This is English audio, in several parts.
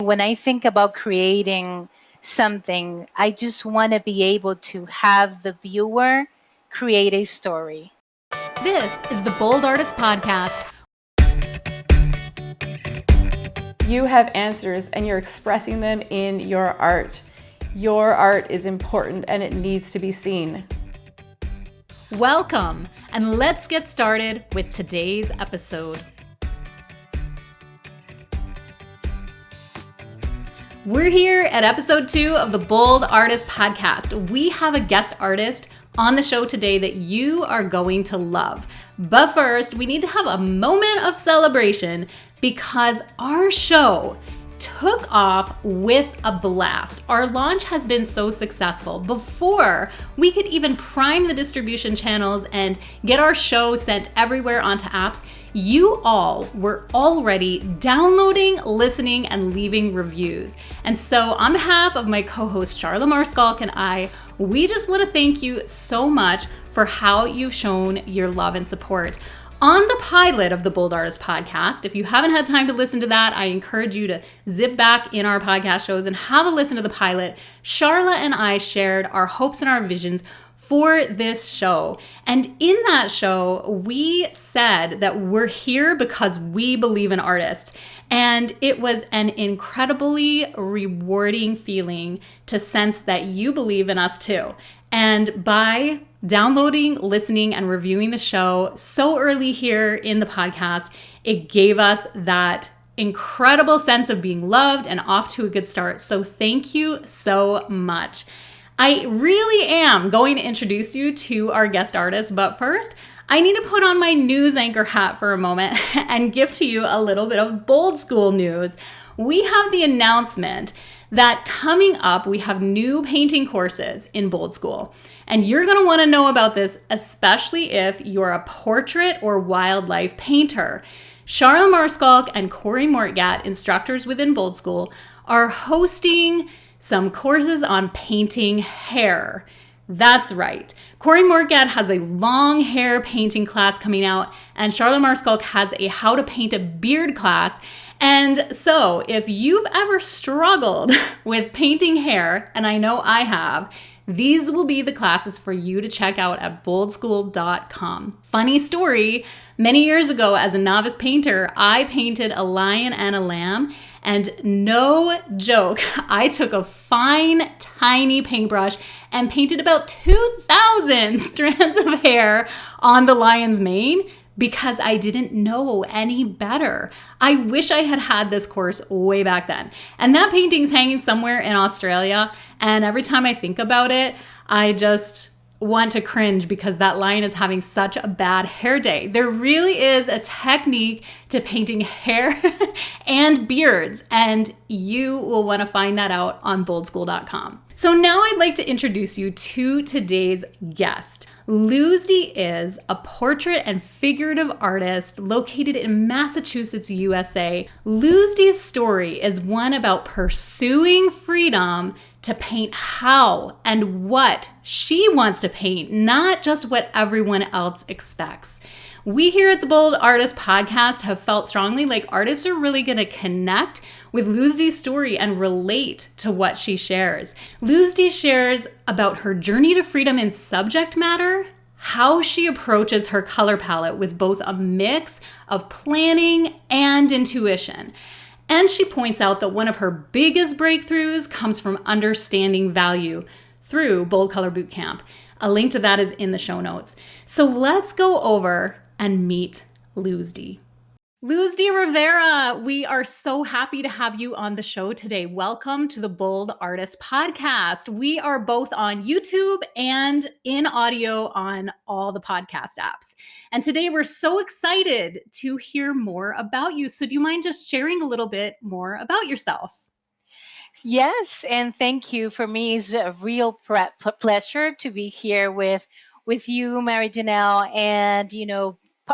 when I think about creating something, I just want to be able to have the viewer create a story. This is the Bold Artist Podcast. You have answers and you're expressing them in your art. Your art is important and it needs to be seen. Welcome, and let's get started with today's episode. We're here at episode 2 of the Bold Artist Podcast. We have a guest artist on the show today that you are going to love. But first, we need to have a moment of celebration because our show took off with a blast. Our launch has been so successful. Before we could even prime the distribution channels and get our show sent everywhere onto apps, you all were already downloading, listening, and leaving reviews. And so on behalf of my co-host Charla Maarschalk and I, we just want to thank you so much for how you've shown your love and support. On the pilot of the Bold Artist Podcast, if you haven't had time to listen to that, I encourage you to zip back in our podcast shows and have a listen to the pilot. Charla and I shared our hopes and our visions for this show. And in that show, we said that we're here because we believe in artists. And it was an incredibly rewarding feeling to sense that you believe in us too. And by downloading, listening, and reviewing the show so early here in the podcast, it gave us that incredible sense of being loved and off to a good start. So thank you so much. I really am going to introduce you to our guest artist, but first, I need to put on my news anchor hat for a moment and give to you a little bit of Bold School news. We have the announcement that coming up, we have new painting courses in Bold School. And you're going to want to know about this, especially if you're a portrait or wildlife painter. Charla Maarschalk and Corey Mortgat, instructors within Bold School, are hosting some courses on painting hair. That's right. Corey Mortgat has a long hair painting class coming out, and Charla Maarschalk has a how to paint a beard class. And so if you've ever struggled with painting hair, and I know I have, these will be the classes for you to check out at boldschool.com. Funny story, many years ago as a novice painter, I painted a lion and a lamb. And no joke, I took a fine, tiny paintbrush and painted about 2,000 strands of hair on the lion's mane because I didn't know any better. I wish I had had this course way back then. And that painting's hanging somewhere in Australia. And every time I think about it, I just want to cringe because that lion is having such a bad hair day. There really is a technique to painting hair and beards, and you will want to find that out on boldschool.com. So now I'd like to introduce you to today's guest. Luzdy is a portrait and figurative artist located in Massachusetts, USA. Luzdy's story is one about pursuing freedom to paint how and what she wants to paint, not just what everyone else expects. We here at the Bold Artist Podcast have felt strongly like artists are really going to connect with Luzdy's story and relate to what she shares. Luzdy shares about her journey to freedom in subject matter, how she approaches her color palette with both a mix of planning and intuition. And she points out that one of her biggest breakthroughs comes from understanding value through Bold Color Bootcamp. A link to that is in the show notes. So let's go over and meet Luzdy. Luzdy Rivera, we are so happy to have you on the show today. Welcome to the Bold Artist Podcast. We are both on YouTube and in audio on all the podcast apps. And today we're so excited to hear more about you. So do you mind just sharing a little bit more about yourself? Yes, and thank you. For me, it's a real pleasure to be here with you, Mary Janelle, and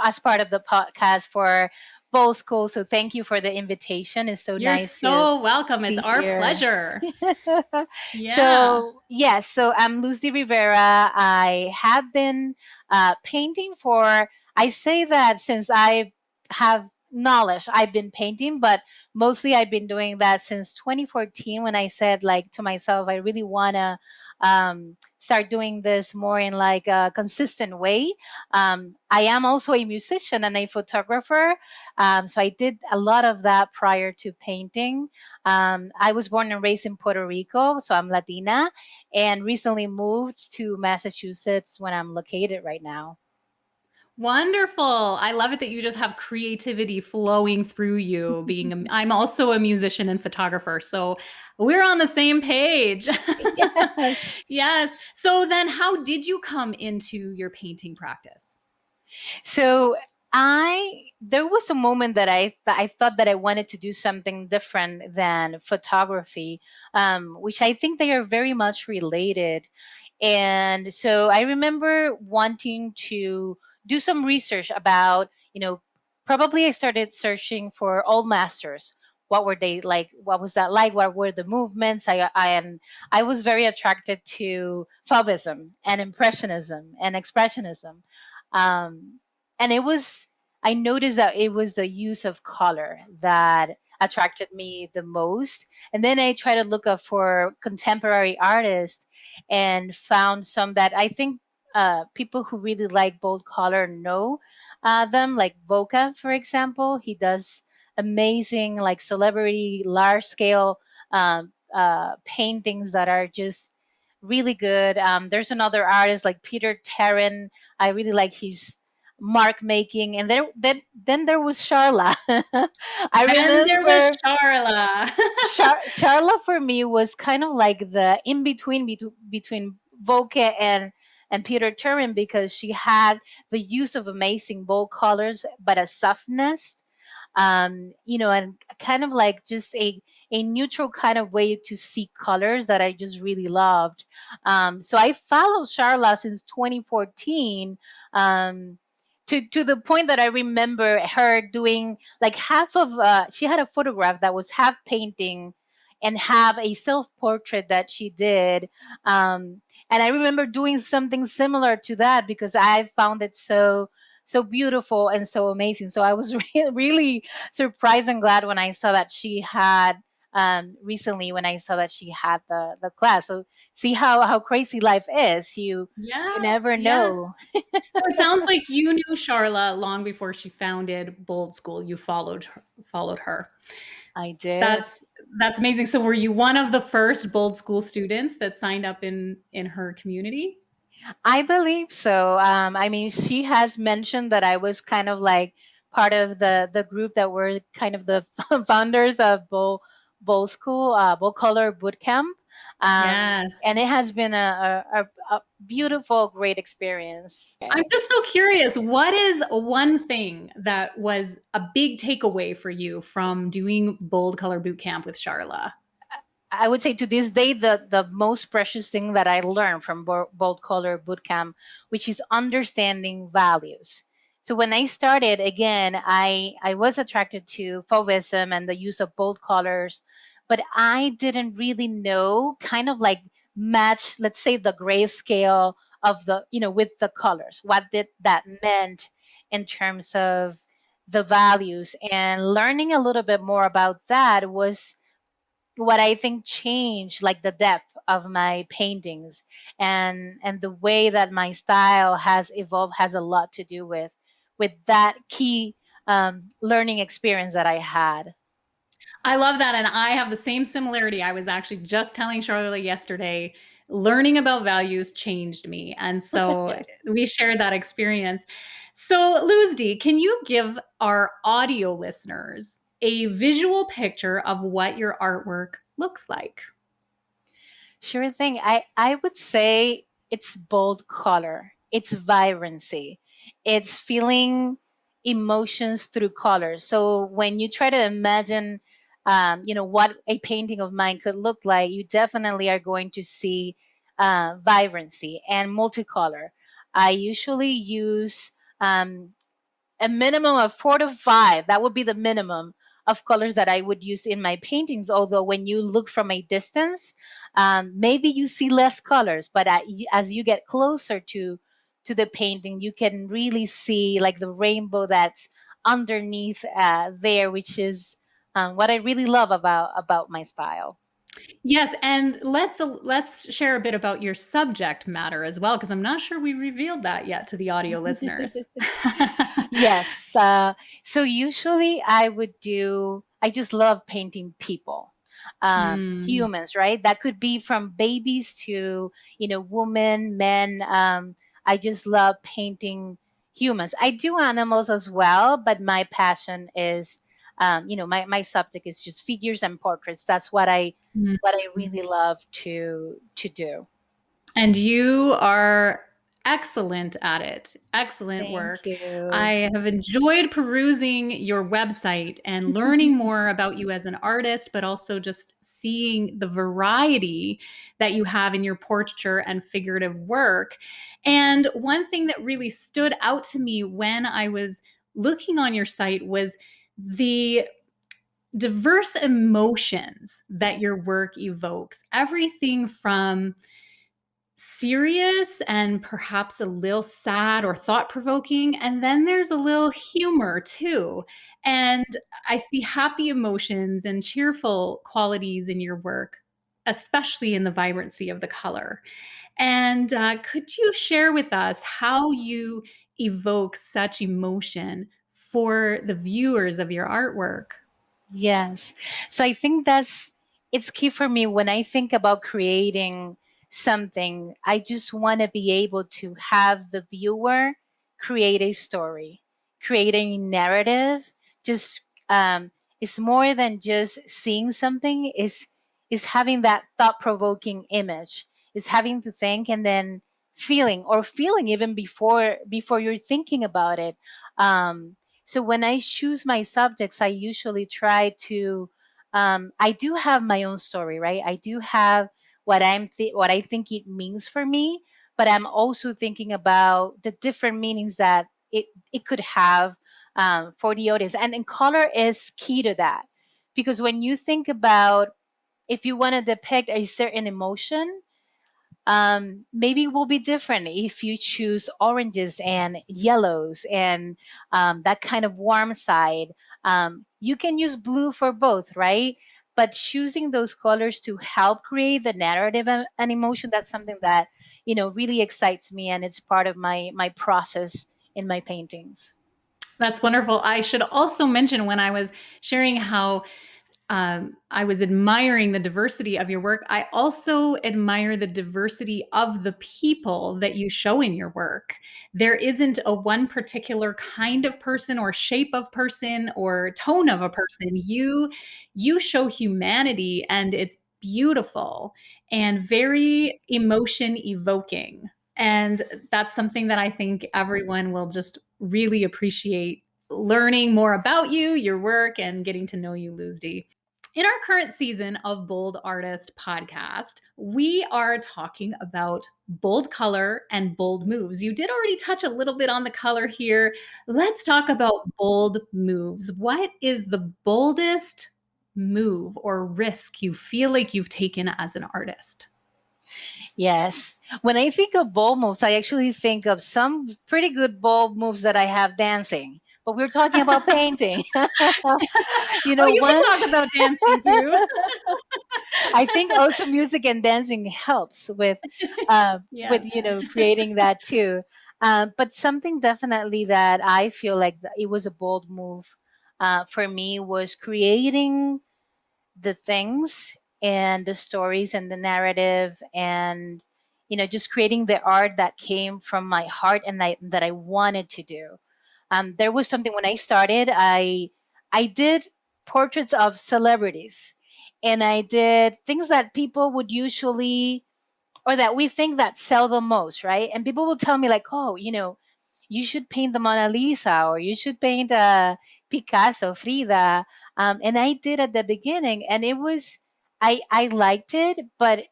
as part of the podcast for Bold School. So thank you for the invitation. It's so You're nice to so welcome. It's be our here. pleasure. Yeah. So yes, so I'm Luzdy Rivera. I have been painting for. I say that since I have knowledge. I've been painting, but mostly I've been doing that since 2014, when I said like to myself, I really want to start doing this more in like a consistent way. I am also a musician and a photographer. So I did a lot of that prior to painting. I was born and raised in Puerto Rico, so I'm Latina, and recently moved to Massachusetts when I'm located right now. Wonderful. I love it that you just have creativity flowing through you. I'm also a musician and photographer, so we're on the same page. Yes. Yes. So then how did you come into your painting practice? So I there was a moment that I thought that I wanted to do something different than photography, which I think they are very much related. And so I remember wanting to do some research about, probably I started searching for old masters. What were they like? What was that like? What were the movements? And I was very attracted to Fauvism and Impressionism and Expressionism. Um, and I noticed that it was the use of color that attracted me the most. And then I tried to look up for contemporary artists and found some that I think people who really like bold color know them, like Voca, for example. He does amazing, like celebrity, large scale paintings that are just really good. There's another artist like Peter Tarrant. I really like his mark making. And then there was Charla. I Then there was remember Charla. Charla for me was kind of like the in between between Voke and Peter Turin, because she had the use of amazing bold colors, but a softness, and kind of like just a neutral kind of way to see colors that I just really loved. So I followed Charla since 2014. To the point that I remember her doing like half of she had a photograph that was half painting and have a self portrait that she did. And I remember doing something similar to that because I found it so beautiful and so amazing. So I was really surprised and glad when I saw that she had recently, when I saw that she had the class. So see how crazy life is. You Yes, never yes. know. So it sounds like you knew Charla long before she founded Bold School. You followed her. I did. That's that's amazing. So were you one of the first Bold School students that signed up in her community? I believe so. I mean, she has mentioned that I was kind of like part of the group that were kind of the founders of Bowl School, Bowl Color Boot Camp, Yes. and it has been a beautiful, great experience. I'm just so curious, what is one thing that was a big takeaway for you from doing Bold Color Boot Camp with Charla? I would say to this day, the most precious thing that I learned from Bold Color Bootcamp, which is understanding values. So when I started, again, I was attracted to Fauvism and the use of bold colors, but I didn't really know, kind of like match, let's say, the grayscale of with the colors. What did that meant in terms of the values? And learning a little bit more about that was what I think changed like the depth of my paintings, and the way that my style has evolved has a lot to do with that key learning experience that I had. I love that, and I have the same similarity. I was actually just telling Charlotte yesterday, learning about values changed me, and so Yes. we shared that experience. So, Luzdy, can you give our audio listeners a visual picture of what your artwork looks like? Sure thing. I would say it's bold color, it's vibrancy, it's feeling emotions through colors. So when you try to imagine, what a painting of mine could look like, you definitely are going to see vibrancy and multicolor. I usually use a minimum of 4 to 5. That would be the minimum of colors that I would use in my paintings. Although when you look from a distance, maybe you see less colors, but as you get closer to the painting, you can really see like the rainbow that's underneath there, which is what I really love about my style. Yes, and let's share a bit about your subject matter as well, because I'm not sure we revealed that yet to the audio listeners. Yes. So usually I just love painting people, Hmm. humans, right? That could be from babies to, women, men. I just love painting humans. I do animals as well, but my passion is, my subject is just figures and portraits. That's what I really love to do. And you are excellent at it. Excellent Thank work. you. I have enjoyed perusing your website and learning more about you as an artist, but also just seeing the variety that you have in your portraiture and figurative work. And one thing that really stood out to me when I was looking on your site was the diverse emotions that your work evokes. Everything from serious and perhaps a little sad or thought provoking. And then there's a little humor too. And I see happy emotions and cheerful qualities in your work, especially in the vibrancy of the color. And could you share with us how you evoke such emotion for the viewers of your artwork? Yes. So I think it's key for me when I think about creating something. I just want to be able to have the viewer create a story, create a narrative. Just it's more than just seeing something. Is having that thought provoking image. Is having to think and then feeling even before you're thinking about it. So when I choose my subjects, I usually try to. I do have my own story, right? I do have what I think it means for me, but I'm also thinking about the different meanings that it could have for the audience, and color is key to that, because when you think about if you want to depict a certain emotion, maybe it will be different if you choose oranges and yellows and that kind of warm side. You can use blue for both, right? But choosing those colors to help create the narrative and emotion, that's something that really excites me, and it's part of my process in my paintings. That's wonderful. I should also mention when I was sharing how I was admiring the diversity of your work. I also admire the diversity of the people that you show in your work. There isn't a one particular kind of person or shape of person or tone of a person. You show humanity, and it's beautiful and very emotion evoking. And that's something that I think everyone will just really appreciate learning more about you, your work, and getting to know you, Luzdy. In our current season of Bold Artist podcast, we are talking about bold color and bold moves. You did already touch a little bit on the color here. Let's talk about bold moves. What is the boldest move or risk you feel like you've taken as an artist? Yes. When I think of ball moves, I actually think of some pretty good ball moves that I have dancing. But we're talking about painting. Oh, you can One, talk about dancing too. I think also music and dancing helps with Yes. creating that too. But something definitely that I feel like it was a bold move for me was creating the things and the stories and the narrative, and just creating the art that came from my heart and that I wanted to do. There was something when I started. I did portraits of celebrities, and I did things that people would usually, or that we think that sell the most, right? And people will tell me like, oh, you should paint the Mona Lisa, or you should paint Picasso, Frida. And I did at the beginning, and I liked it, but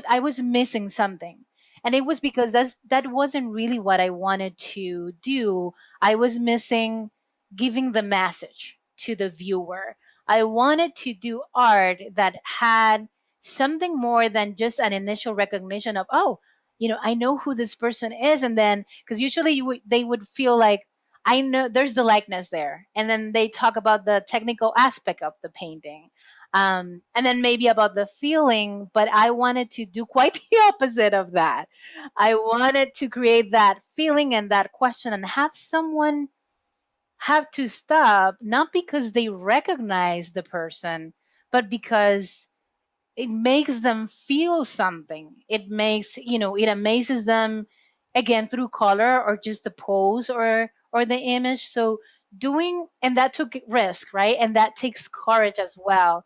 I was missing something, and it was because that wasn't really what I wanted to do. I was missing giving the message to the viewer. I wanted to do art that had something more than just an initial recognition of, oh, I know who this person is. And then because usually they would feel like, I know there's the likeness there, and then they talk about the technical aspect of the painting, and then maybe about the feeling. But I wanted to do quite the opposite of that. I wanted to create that feeling and that question, and have someone have to stop, not because they recognize the person, but because it makes them feel something. It makes, it amazes them, again, through color or just the pose or the image. So doing, and that took risk, right? And that takes courage as well.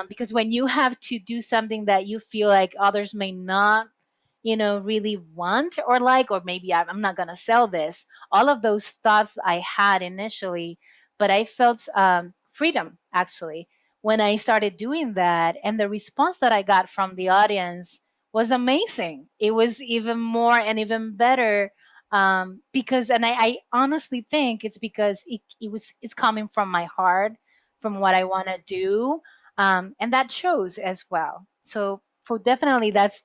Because when you have to do something that you feel like others may not, really want or like, or maybe I'm not going to sell this, all of those thoughts I had initially. But I felt freedom, actually, when I started doing that. And the response that I got from the audience was amazing. It was even more and even better, because, and I honestly think it's because it's coming from my heart, from what I want to do, and that shows as well. So definitely that's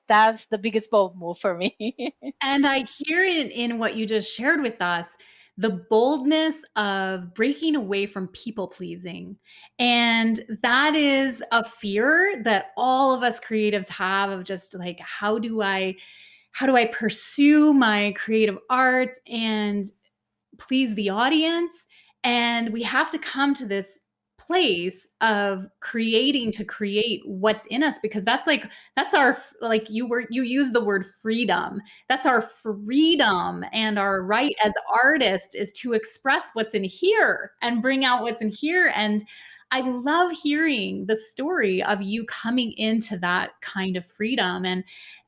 the biggest bold move for me. And I hear it in what you just shared with us, the boldness of breaking away from people pleasing. And that is a fear that all of us creatives have, of just like, how do I pursue my creative arts and please the audience? And we have to come to this place of creating to create what's in us, because that's our, like you use the word freedom. That's our freedom, and our right as artists is to express what's in here and bring out what's in here. And I love hearing the story of you coming into that kind of freedom.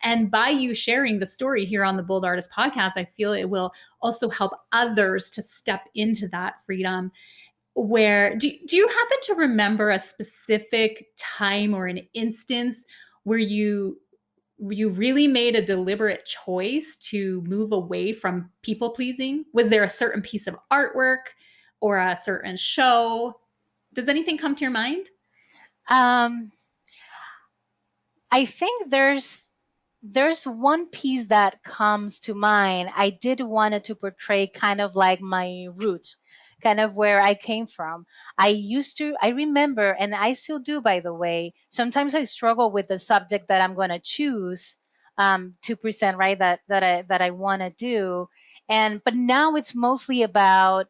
And by you sharing the story here on the Bold Artist podcast, I feel it will also help others to step into that freedom. Where do you happen to remember a specific time or an instance where you really made a deliberate choice to move away from people pleasing? Was there a certain piece of artwork or a certain show? Does anything come to your mind? um, I think there's one piece that comes to mind. I did wanted to portray kind of like my roots, kind of where I came from. I remember, and I still do, by the way, sometimes I struggle with the subject that I'm going to choose, to present, right? That I want to do. But now it's mostly about,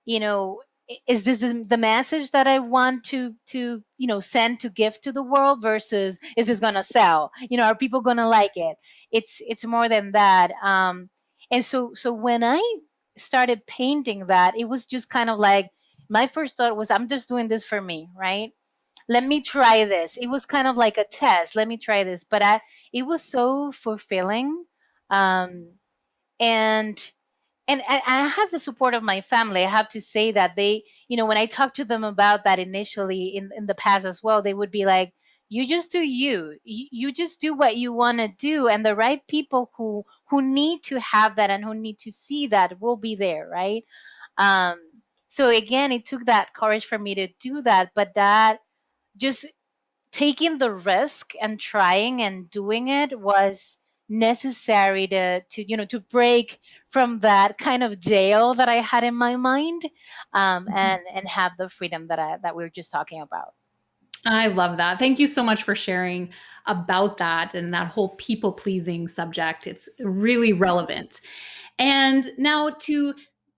you know is this the message that I want to send, to give to the world, versus is this going to sell, are people going to like it? It's more than that. And so when I started painting that, it was just kind of like, my first thought was, I'm just doing this for me, right? Let me try this. It was kind of like a test. Let me try this. But it was so fulfilling. Um and and I have the support of my family. I have to say that they, when I talked to them about that initially in the past as well, they would be like, "You just do you. You just do what you want to do, and the right people who need to have that and who need to see that will be there, right?" Um, so again, it took that courage for me to do that, but that just taking the risk and trying and doing it was necessary to break from that kind of jail that I had in my mind, and have the freedom that we were just talking about. I love that. Thank you so much for sharing about that and that whole people pleasing subject. It's really relevant. And now to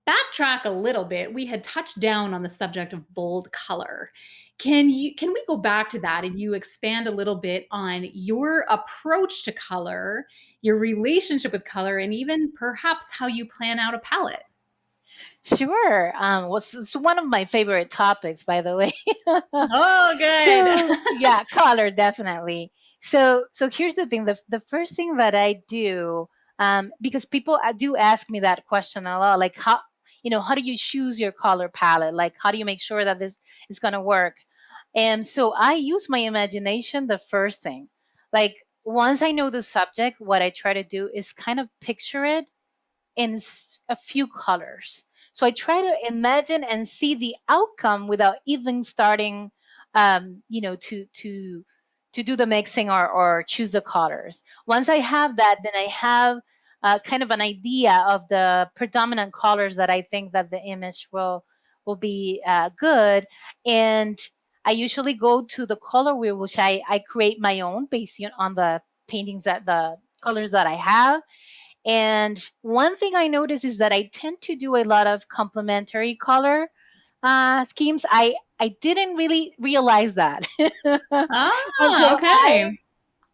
backtrack a little bit, we had touched down on the subject of bold color. Can we go back to that and you expand a little bit on your approach to color, your relationship with color, and even perhaps how you plan out a palette? Sure. It's one of my favorite topics, by the way. Oh, good. So yeah, color, definitely. So here's the thing. The first thing that I do, because people do ask me that question a lot, like, how do you choose your color palette? Like, how do you make sure that this is gonna work? And so I use my imagination the first thing. Like, once I know the subject, what I try to do is kind of picture it in a few colors. So I try to imagine and see the outcome without even starting, to do the mixing or choose the colors. Once I have that, then I have kind of an idea of the predominant colors that I think that the image will be good. And I usually go to the color wheel, which I create my own based on the paintings that the colors that I have. And one thing I notice is that I tend to do a lot of complementary color schemes. I didn't really realize that Ah, until I okay.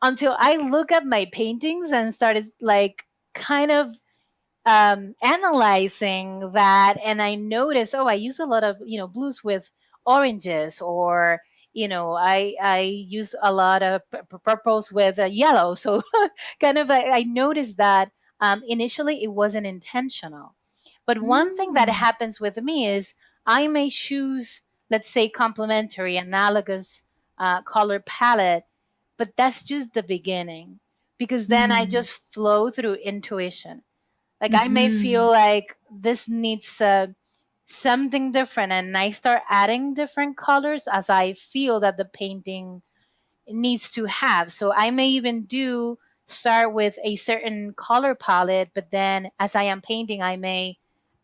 until I look at my paintings and started like kind of analyzing that, and I noticed, oh, I use a lot of blues with oranges, or I use a lot of purples with yellow. So kind of I noticed that initially it wasn't intentional, but one thing that Mm, happens with me is I may choose, let's say, complementary analogous color palette, but that's just the beginning, because then I mm, just flow through intuition. Like I may feel mhm, like this needs something different, and I start adding different colors as I feel that the painting needs to have. So I may even do start with a certain color palette, but then as I am painting, I may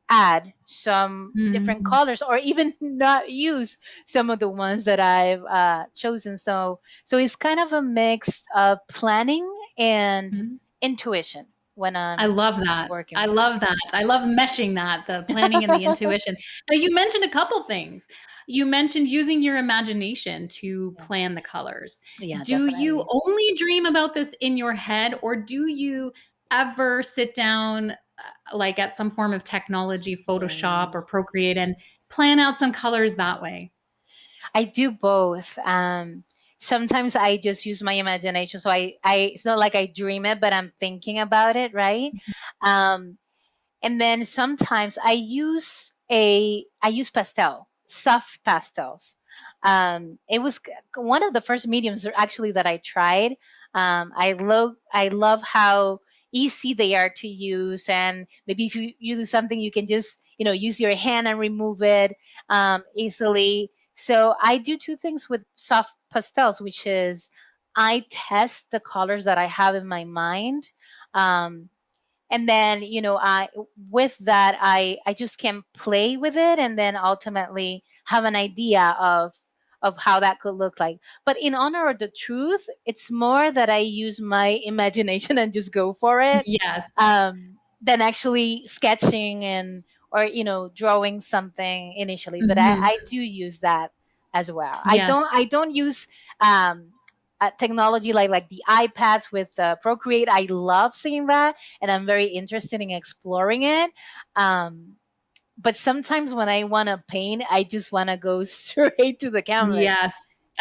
add some different mm, colors, or even not use some of the ones that I've chosen. So it's kind of a mix of planning and mm. intuition when I I'm love that. working I with love that. I love meshing that, the planning and the it. intuition. Now, you mentioned a couple things. You mentioned using your imagination to Yeah. plan the colors. Yeah, Do you definitely. only dream about this in your head, or do you ever sit down, like at some form of technology, Photoshop Yeah. or Procreate, and plan out some colors that way? I do both. Sometimes I just use my imagination. So it's not like I dream it, but I'm thinking about it, right? Um, and then sometimes I use soft pastels. It was one of the first mediums actually that I tried. I love how easy they are to use, and maybe if you do something, you can just use your hand and remove it easily. So I do two things with soft pastels, which is I test the colors that I have in my mind. Um, and then I with that I just can play with it, and then ultimately have an idea of how that could look like. But in honor of the truth, it's more that I use my imagination and just go for it, Yes. than actually sketching and or drawing something initially. But Mhm. I do use that as well. i Yes. don't i don't use um technology like the iPads with Procreate. I love seeing that, and I'm very interested in exploring it. Um, but sometimes when I want to paint, I just want to go straight to the canvas Yes,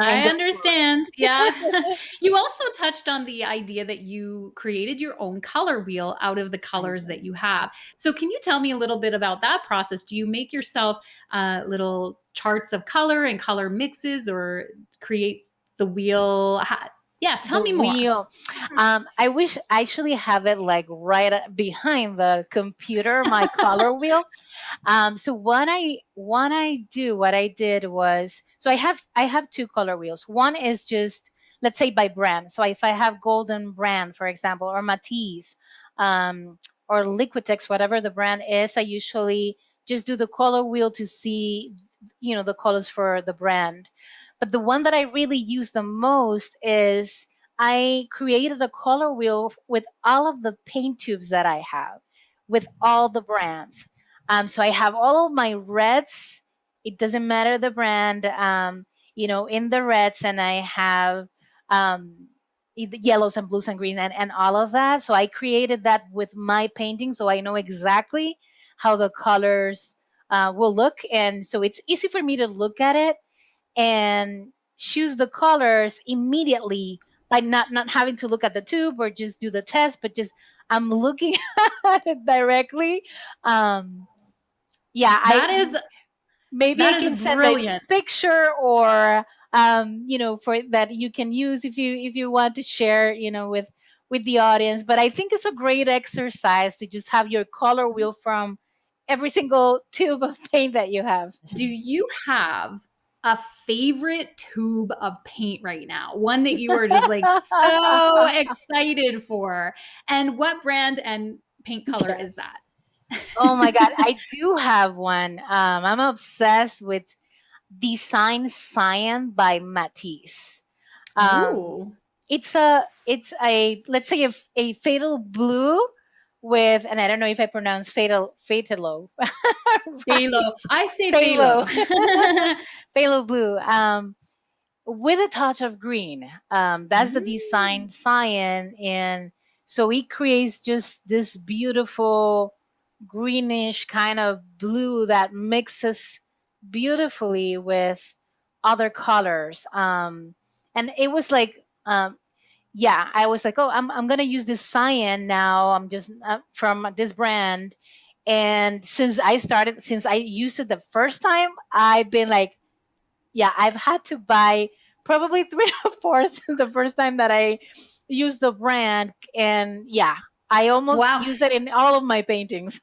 and I go for understand. Yeah. it. You also touched on the idea that you created your own color wheel out of the I colors that do. you have. So, can you tell me a little bit about that process? Do you make yourself little charts of color and color mixes, or create the wheel? Yeah, tell The me more. wheel. I wish I actually have it like right behind the computer, my color wheel. So what I did was, so I have two color wheels. One is just, let's say, by brand. So if I have Golden Brand, for example, or Matisse, or Liquitex, whatever the brand is, I usually just do the color wheel to see, the colors for the brand. But the one that I really use the most is I created a color wheel with all of the paint tubes that I have, with all the brands. So I have all of my reds. It doesn't matter the brand, in the reds, and I have um, the yellows and blues and green, and all of that. So I created that with my painting, so I know exactly how the colors will look, and so it's easy for me to look at it and choose the colors immediately by not having to look at the tube or just do the test, but just I'm looking at it directly. um yeah, I That is maybe I that is can send a brilliant. picture, or for that you can use if you want to share with the audience. But I think it's a great exercise to just have your color wheel from every single tube of paint that you have. Do you have a favorite tube of paint right now? One that you are just like so excited for? And what brand, and paint color is Yes. that? Oh my God, I do have one. I'm obsessed with Design Cyan by Matisse. Um, Ooh, it's a let's say a fatal blue with, and I don't know if I pronounce fatalo right, phthalo. I say phthalo, phthalo. phthalo blue, with a touch of green. That's the Mm. design cyan, and so it creates just this beautiful greenish kind of blue that mixes beautifully with other colors. And it was like, yeah, I was like, oh, I'm gonna use this cyan now. I'm just from this brand, and since I used it the first time, I've been like, yeah, I've had to buy probably three or four since the first time that I used the brand, and yeah, I almost Wow. use it in all of my paintings.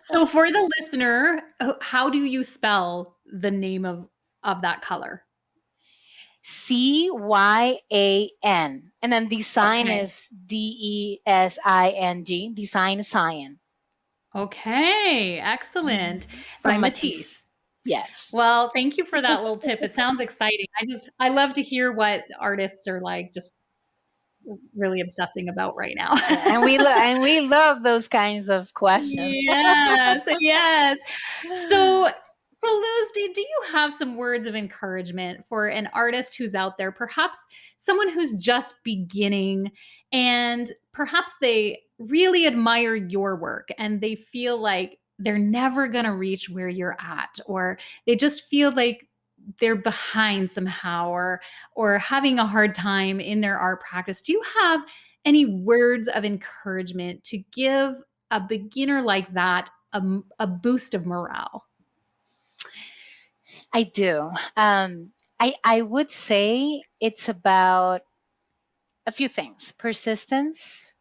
So for the listener, how do you spell the name of that color? Cyan, and then design Okay. is Desing, design cyan. Okay, excellent. By From Matisse. Matisse. Yes. Well, thank you for that little tip. It sounds exciting. I love to hear what artists are like just really obsessing about right now. Yeah, and we love those kinds of questions. Yes, yes. So Luzdy, do you have some words of encouragement for an artist who's out there, perhaps someone who's just beginning and perhaps they really admire your work and they feel like they're never going to reach where you're at, or they just feel like they're behind somehow, or having a hard time in their art practice. Do you have any words of encouragement to give a beginner like that a boost of morale? I do. I would say it's about a few things. Persistence.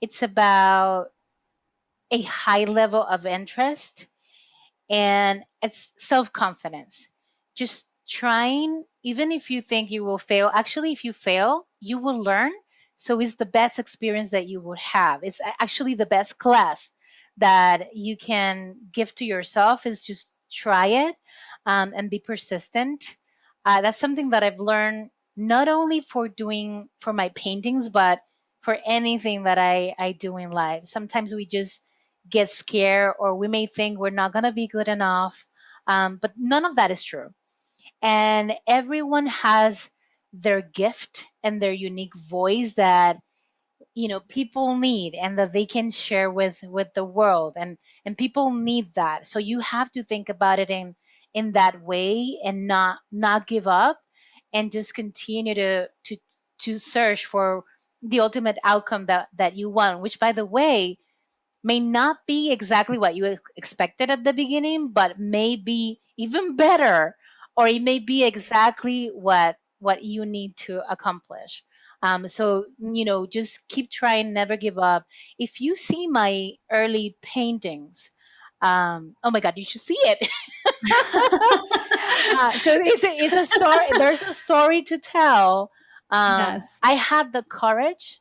It's about a high level of interest, and it's self confidence. Just trying, even if you think you will fail. Actually, if you fail, you will learn. So it's the best experience that you would have. It's actually the best class that you can give to yourself. Is just try it, and be persistent. That's something that I've learned not only for doing for my paintings, but for anything that I do in life. Sometimes we just get scared, or we may think we're not going to be good enough, but none of that is true, and everyone has their gift and their unique voice that people need, and that they can share with the world, and people need that. So you have to think about it in that way, and not give up, and just continue to search for the ultimate outcome that you want, which, by the way, may not be exactly what you expected at the beginning, but may be even better, or it may be exactly what you need to accomplish. So just keep trying, never give up. If you see my early paintings, oh my God, you should see it. So it's a story. There's a story to tell. Yes. I had the courage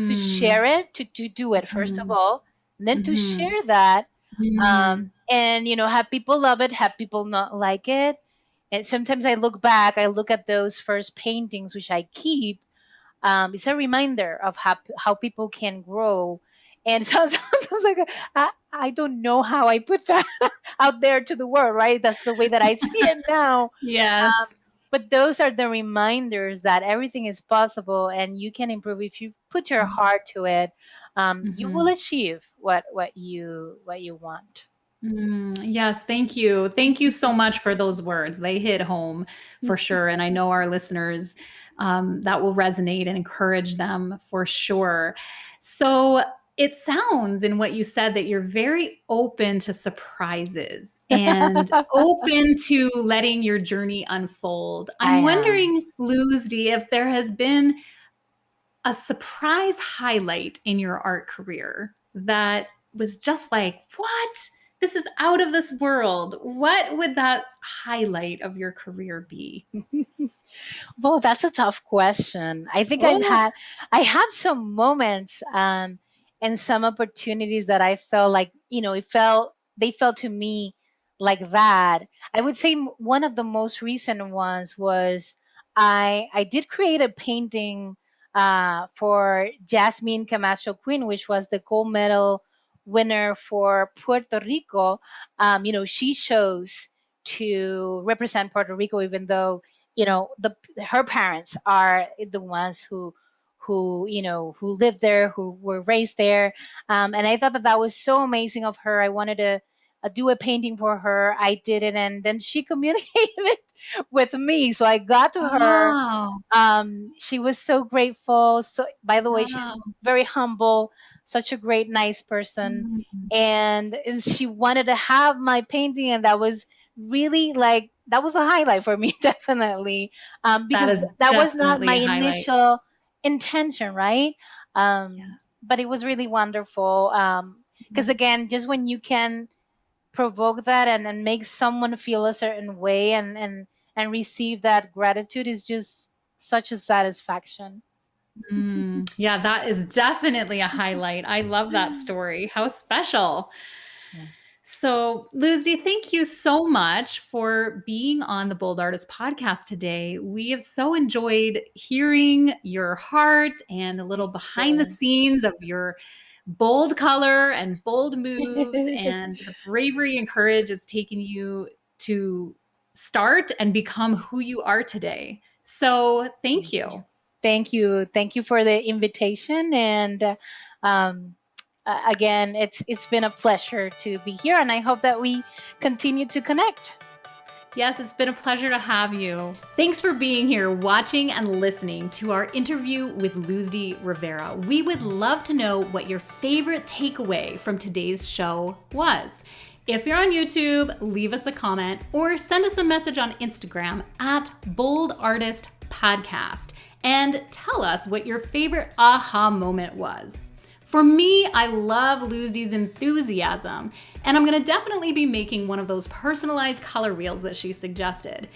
to Mm, share it, to do it first of mhm, all, and then to mhm, share that, mm. and have people love it, have people not like it. And sometimes I look back, I look at those first paintings which I keep. It's a reminder of how people can grow. And so sometimes like I don't know how I put that out there to the world, right? That's the way that I see it now. Yes. But those are the reminders that everything is possible, and you can improve if you put your heart to it. You will Mhm. achieve what you want. Yes, thank you. Thank you so much for those words. They hit home for sure. And I know our listeners, that will resonate and encourage them for sure. So it sounds in what you said that you're very open to surprises and open to letting your journey unfold. I I'm am. wondering, Luzdy, if there has been a surprise highlight in your art career that was just like, what? This is out of this world. What would that highlight of your career be? Well, that's a tough question. I think Oh, I have some moments. and some opportunities that I felt like, they felt to me like that. I would say one of the most recent ones was I did create a painting for Jasmine Camacho Quinn, which was the gold medal winner for Puerto Rico. She chose to represent Puerto Rico, even though the her parents are the ones who lived there, who were raised there. And I thought that that was so amazing of her. I wanted to do a painting for her. I did it, and then she communicated with me, so I got to her. Wow. She was so grateful. So, by the way, Wow. she's very humble, such a great, nice person, Mm. and she wanted to have my painting, and that was really like that was a highlight for me, definitely, That because is that was not definitely my a highlight. initial intention, right? Yes. But it was really wonderful. Because again, just when you can provoke that and make someone feel a certain way and receive that gratitude is just such a satisfaction. Yeah, that is definitely a highlight. I love that story. How special. Yes. So, Luzdy, thank you so much for being on the Bold Artist podcast today. We have so enjoyed hearing your heart and a little behind the scenes of your bold color and bold moves and the bravery and courage it's taken you to start and become who you are today. So, thank Thank you. you. Thank you. Thank you for the invitation. And um, again, it's been a pleasure to be here. And I hope that we continue to connect. Yes, it's been a pleasure to have you. Thanks for being here, watching and listening to our interview with Luzdy Rivera. We would love to know what your favorite takeaway from today's show was. If you're on YouTube, leave us a comment or send us a message on Instagram at Bold Artist Podcast and tell us what your favorite aha moment was. For me, I love Luzdy's enthusiasm, and I'm gonna definitely be making one of those personalized color wheels that she suggested.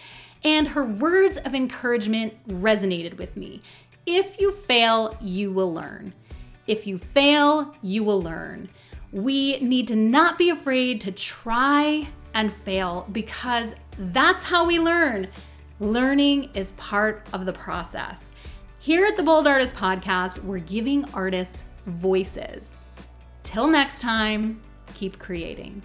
And her words of encouragement resonated with me. If you fail, you will learn. If you fail, you will learn. We need to not be afraid to try and fail because that's how we learn. Learning is part of the process. Here at the Bold Artist Podcast, we're giving artists voices. Till next time, keep creating.